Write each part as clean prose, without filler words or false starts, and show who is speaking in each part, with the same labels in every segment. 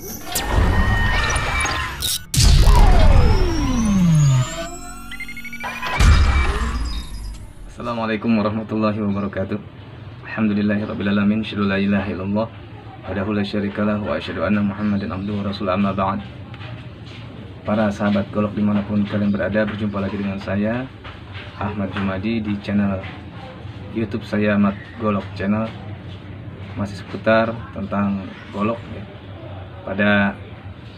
Speaker 1: Assalamualaikum warahmatullahi wabarakatuh. Alhamdulillahirrabbilalamin. Asyhadu la ilaha illallah wahdahu la syarikalah wa asyhadu anna Muhammadan abduhu wa rasuluh, amma ba'd. Para sahabat golok dimanapun kalian berada, berjumpa lagi dengan saya Ahmad Jumadi di channel YouTube saya Ahmad Golok Channel. Masih seputar tentang golok ya. Pada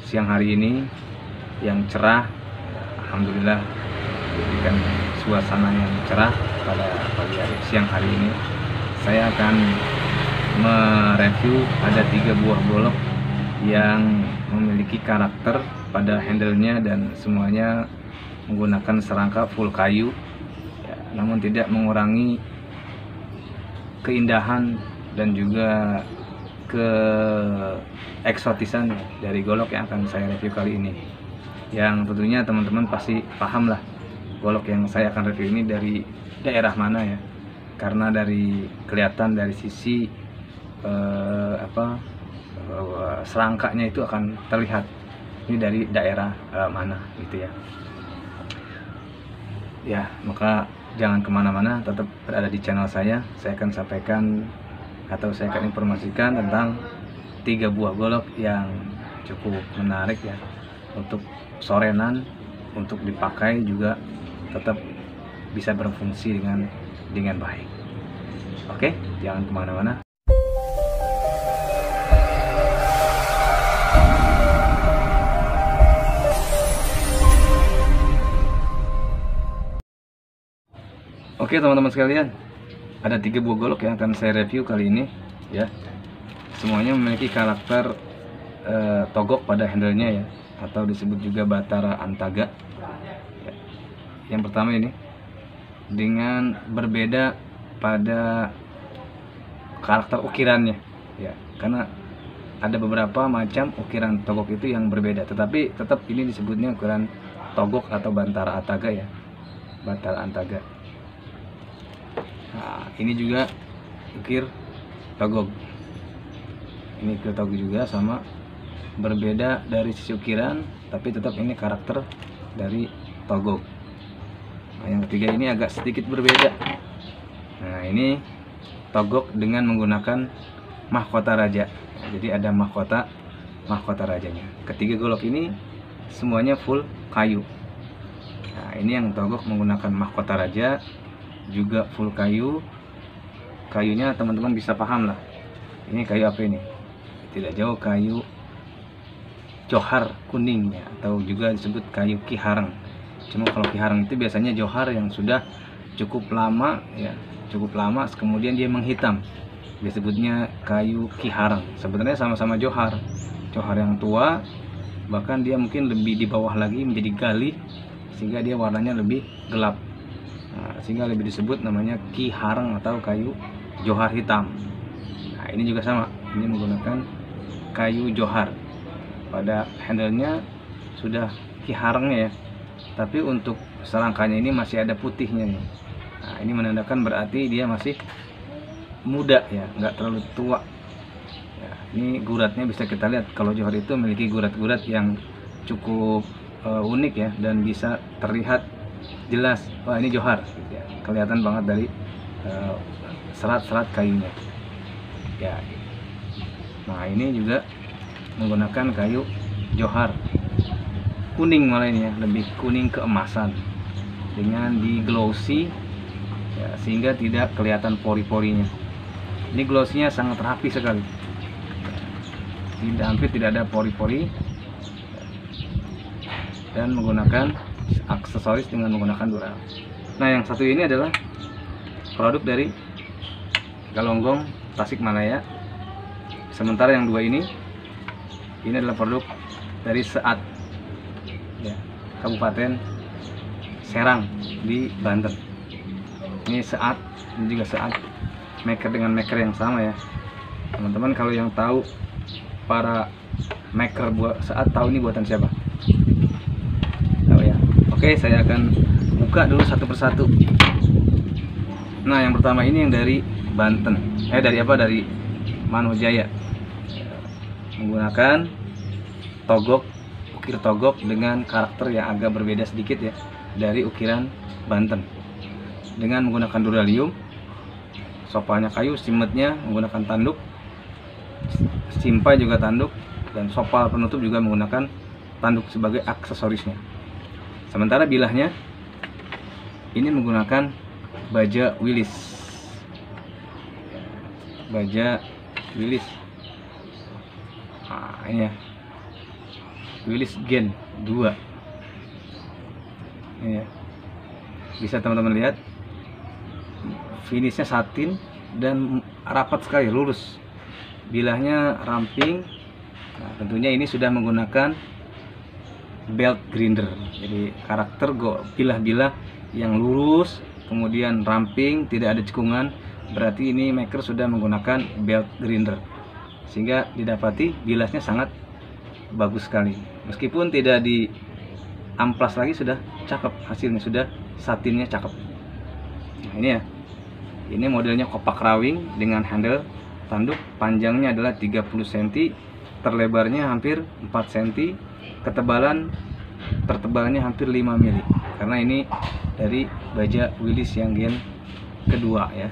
Speaker 1: siang hari ini yang cerah, alhamdulillah diberikan suasana yang cerah pada pagi hari siang hari ini. Saya akan mereview ada 3 buah golok yang memiliki karakter pada handle-nya dan semuanya menggunakan serangka full kayu ya, namun tidak mengurangi keindahan dan juga keeksotisan dari golok yang akan saya review kali ini. Yang tentunya teman-teman pasti paham lah golok yang saya akan review ini dari daerah mana ya, karena dari kelihatan dari sisi serangkanya itu akan terlihat ini dari daerah mana gitu ya. Ya, maka jangan kemana-mana, tetap berada di channel saya. Saya akan sampaikan atau saya akan informasikan tentang 3 buah golok yang cukup menarik ya, untuk sorenan, untuk dipakai juga tetap bisa berfungsi dengan baik. Oke, jangan kemana-mana. Oke teman-teman sekalian, ada 3 buah golok yang akan saya review kali ini ya. Semuanya memiliki karakter togok pada handle-nya ya, atau disebut juga Batara Antaga ya. Yang pertama ini dengan berbeda pada karakter ukirannya ya, karena ada beberapa macam ukiran togok itu yang berbeda, tetapi tetap ini disebutnya ukiran togok atau Batara Antaga ya, Batara Antaga. Nah, ini juga ukir togok. Ini ukir togok juga sama, berbeda dari sisi ukiran, tapi tetap ini karakter dari togok. Nah, yang ketiga ini agak sedikit berbeda. Nah, ini togok dengan menggunakan mahkota raja. Jadi ada mahkota rajanya. Ketiga golok ini semuanya full kayu. Nah, ini yang togok menggunakan mahkota raja, juga full kayu. Kayunya teman-teman bisa paham lah, ini kayu apa ini? Tidak jauh kayu johar kuning ya, atau juga disebut kayu kiharang. Cuma kalau kiharang itu biasanya johar yang sudah cukup lama ya, kemudian dia menghitam, disebutnya kayu kiharang. Sebenarnya sama-sama johar yang tua, bahkan dia mungkin lebih di bawah lagi menjadi gali, sehingga dia warnanya lebih gelap. Nah, sehingga lebih disebut namanya kiharang atau kayu johar hitam. Nah, ini juga sama, ini menggunakan kayu johar. Pada handle-nya sudah kiharangnya ya, tapi untuk serangkanya ini masih ada putihnya nih. Nah, ini menandakan berarti dia masih muda ya, nggak terlalu tua ya. Ini guratnya bisa kita lihat, kalau johar itu memiliki gurat-gurat yang cukup unik ya, dan bisa terlihat jelas, wah ini johar gitu ya. Kelihatan banget dari serat-serat kayunya ya. Nah, ini juga menggunakan kayu johar kuning, malah ini ya, lebih kuning keemasan dengan di glossy ya, sehingga tidak kelihatan pori-porinya. Ini glossy-nya sangat rapi sekali, hampir tidak ada pori-pori, dan menggunakan aksesoris dengan menggunakan dural. Nah, yang satu ini adalah produk dari Galonggong Tasikmalaya. Sementara yang 2 ini adalah produk dari Seat ya, Kabupaten Serang di Banten. Ini Seat, ini juga Seat, maker dengan maker yang sama ya. Teman-teman kalau yang tahu, para maker buat Seat tahu ini buatan siapa? Tahu ya? Oke, saya akan buka dulu satu persatu. Nah, yang pertama ini yang dari Banten, dari Manojaya, menggunakan togok, ukir togok dengan karakter yang agak berbeda sedikit ya dari ukiran Banten. Dengan menggunakan duralium, sopalnya kayu, simetnya menggunakan tanduk, simpai juga tanduk, dan sopal penutup juga menggunakan tanduk sebagai aksesorisnya. Sementara bilahnya ini menggunakan baja Willis. Baja Willis. Nah, ini ya. Willis Gen 2. Ini ya. Bisa teman-teman lihat. Finishnya satin dan rapat sekali, lurus. Bilahnya ramping. Nah, tentunya ini sudah menggunakan belt grinder. Jadi karakter bilah-bilah yang lurus, kemudian ramping, tidak ada cekungan, berarti ini maker sudah menggunakan belt grinder, sehingga didapati bilasnya sangat bagus sekali. Meskipun tidak di amplas lagi, sudah cakep hasilnya, sudah satinnya cakep. Nah, ini ya, ini modelnya kopak rawing dengan handle tanduk, panjangnya adalah 30 cm, terlebarnya hampir 4 cm, tertebalnya hampir 5 mili, karena ini dari baja Willis yang gen kedua ya.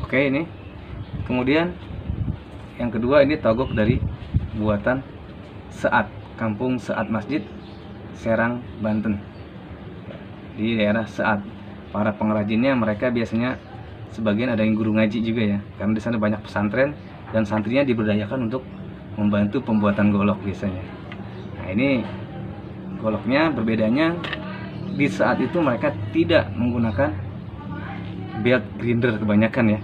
Speaker 1: Oke, ini kemudian yang kedua, ini togok dari buatan Seat, Kampung Seat Masjid, Serang, Banten. Di daerah Seat, para pengrajinnya mereka biasanya sebagian ada yang guru ngaji juga ya, karena di sana banyak pesantren dan santrinya diberdayakan untuk membantu pembuatan golok biasanya. Nah, ini goloknya berbedanya, di saat itu mereka tidak menggunakan belt grinder kebanyakan ya,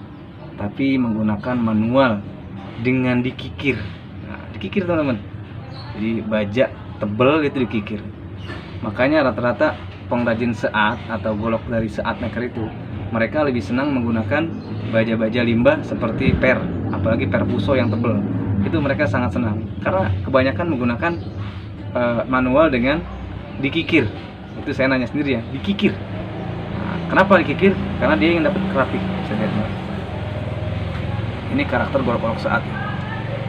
Speaker 1: tapi menggunakan manual dengan dikikir. Nah, dikikir teman-teman, jadi baja tebel itu dikikir. Makanya rata-rata pengrajin Seat atau golok dari Seat maker itu, mereka lebih senang menggunakan baja-baja limbah seperti per, apalagi per puso yang tebel. Itu mereka sangat senang, karena kebanyakan menggunakan manual dengan dikikir. Itu saya nanya sendiri ya, dikikir. Nah, kenapa dikikir? Karena dia yang dapat kerapik. Ini karakter golok-golok Seat,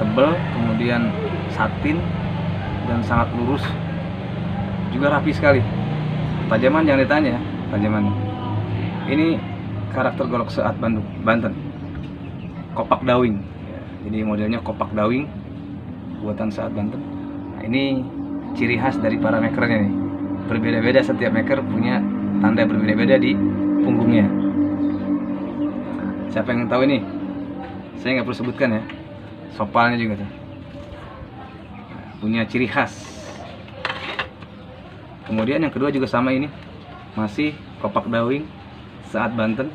Speaker 1: tebel, kemudian satin dan sangat lurus, juga rapi sekali. Tajaman jangan ditanya, tajaman. Ini karakter golok Seat Banten, kopak dawing. Jadi modelnya kopak dawing buatan Seat Banten. Nah, ini ciri khas dari para makernya nih. Berbeda-beda, setiap maker punya tanda berbeda-beda di punggungnya. Siapa yang tahu ini? Saya nggak perlu sebutkan ya. Sopalnya juga tuh, punya ciri khas. Kemudian yang kedua juga sama, ini masih kopak dawing Seat Banten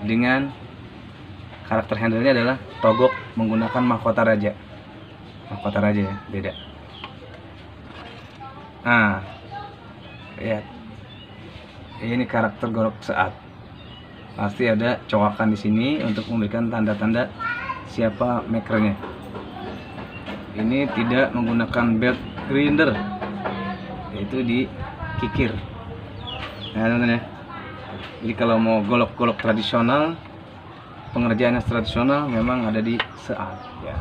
Speaker 1: dengan karakter handle-nya adalah togok menggunakan mahkota raja. Mahkota raja ya, beda. Nah, lihat. Ini karakter golok Seat. Pasti ada cowakan di sini untuk memberikan tanda-tanda siapa makernya. Ini tidak menggunakan belt grinder, yaitu dikikir. Nah, teman-teman ya. Jadi kalau mau golok-golok tradisional, pengerjaan yang tradisional memang ada di Seat ya.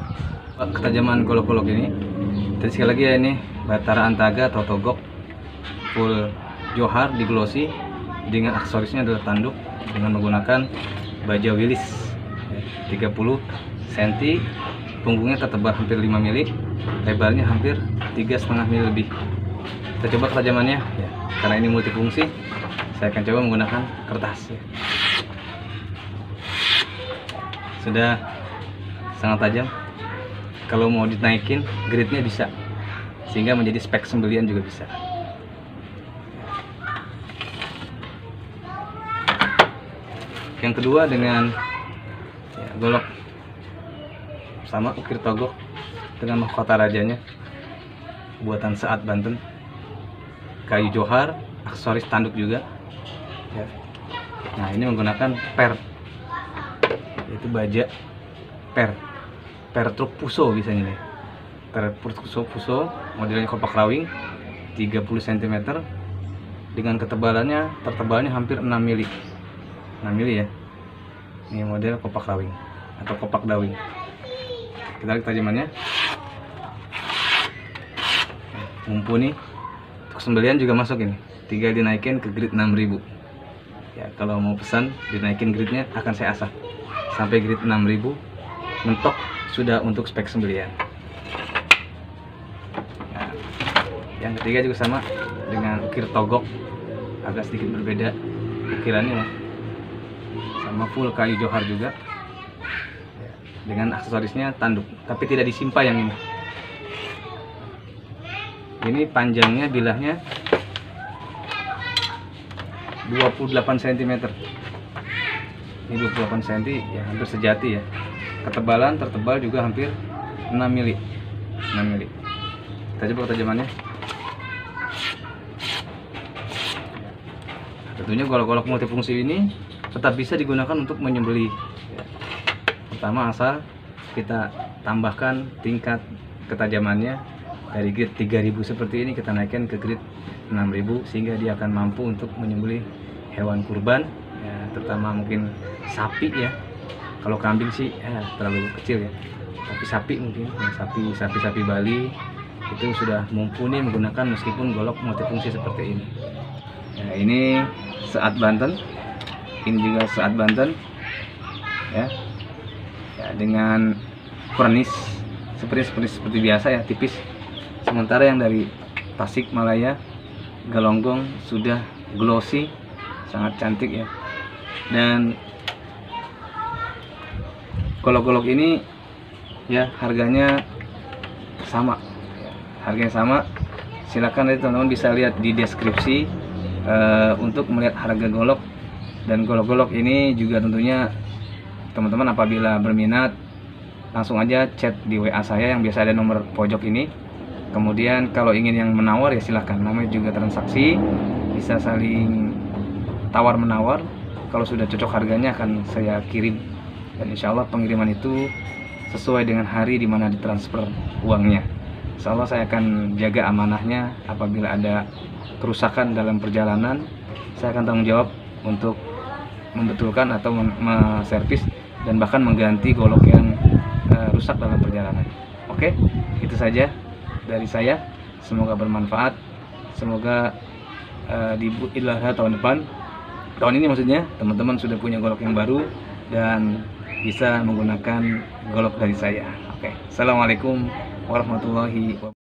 Speaker 1: Ketajaman golok-golok ini, dan sekali lagi ya, ini Batara Antaga atau togok full johar di glossy dengan aksesorisnya adalah tanduk dengan menggunakan baja Willis 30 cm, punggungnya tertebal hampir 5 mili, lebarnya hampir 3,5 mili lebih. Kita coba ketajamannya ya, karena ini multifungsi, saya akan coba menggunakan kertas ya. Sudah sangat tajam. Kalau mau dinaikin grade-nya bisa, sehingga menjadi spek sembelian juga bisa. Yang kedua dengan ya, golok sama ukir togok dengan mahkota rajanya buatan Seat Banten, kayu johar, aksesoris tanduk juga ya. Nah, ini menggunakan per, yaitu baja per truk puso biasanya nih. Per puso modelnya kopak rawing 30 cm dengan tertebalnya hampir 6 mili. 6 mili ya. Ini model kopak rawing atau kopak dawing. kita lihat tajamannya. Mumpuni. Untuk sembelian juga masuk ini, tinggal dinaikin ke grid 6000 ya. Kalau mau pesan dinaikin gridnya akan saya asah sampai grid 6000, mentok sudah untuk spek sembelian ya. Yang ketiga juga sama dengan ukir togok, agak sedikit berbeda ukirannya ya. Sama full kayu johar juga ya. Dengan aksesorisnya tanduk, tapi tidak disimpa yang ini. Ini panjangnya bilahnya 28 cm. Ini 28 cm ya, hampir sejati ya. Ketebalan tertebal juga hampir 6 mili. 6 mili. Kita coba tajamannya. Tentunya golok-golok multifungsi ini tetap bisa digunakan untuk menyembelih. Pertama, asal kita tambahkan tingkat ketajamannya dari grid 3000 seperti ini, kita naikkan ke grid 6000 sehingga dia akan mampu untuk menyembelih hewan kurban ya, terutama mungkin sapi ya. Kalau kambing sih terlalu kecil ya, tapi sapi mungkin ya, sapi Bali itu sudah mumpuni menggunakan meskipun golok multifungsi seperti ini ya. Ini seat Banten, ini juga seat Banten ya, dengan pernis seperti biasa ya, tipis. Sementara yang dari Tasik Malaya Galonggong sudah glossy, sangat cantik ya. Dan golok-golok ini ya harganya sama ya, harganya sama. Silakan nanti teman-teman bisa lihat di deskripsi untuk melihat harga golok. Dan golok-golok ini juga tentunya teman-teman apabila berminat langsung aja chat di WA saya yang biasa ada nomor pojok ini. Kemudian kalau ingin yang menawar ya silahkan, namanya juga transaksi, bisa saling tawar menawar. Kalau sudah cocok harganya akan saya kirim, dan insya Allah pengiriman itu sesuai dengan hari dimana ditransfer uangnya. Insya Allah saya akan jaga amanahnya. Apabila ada kerusakan dalam perjalanan, saya akan tanggung jawab untuk membetulkan atau servis dan bahkan mengganti golok yang rusak dalam perjalanan. Oke, itu saja dari saya, semoga bermanfaat. Semoga di Idul Adha tahun ini maksudnya teman-teman sudah punya golok yang baru dan bisa menggunakan golok dari saya. Oke, assalamualaikum warahmatullahi wabarakatuh.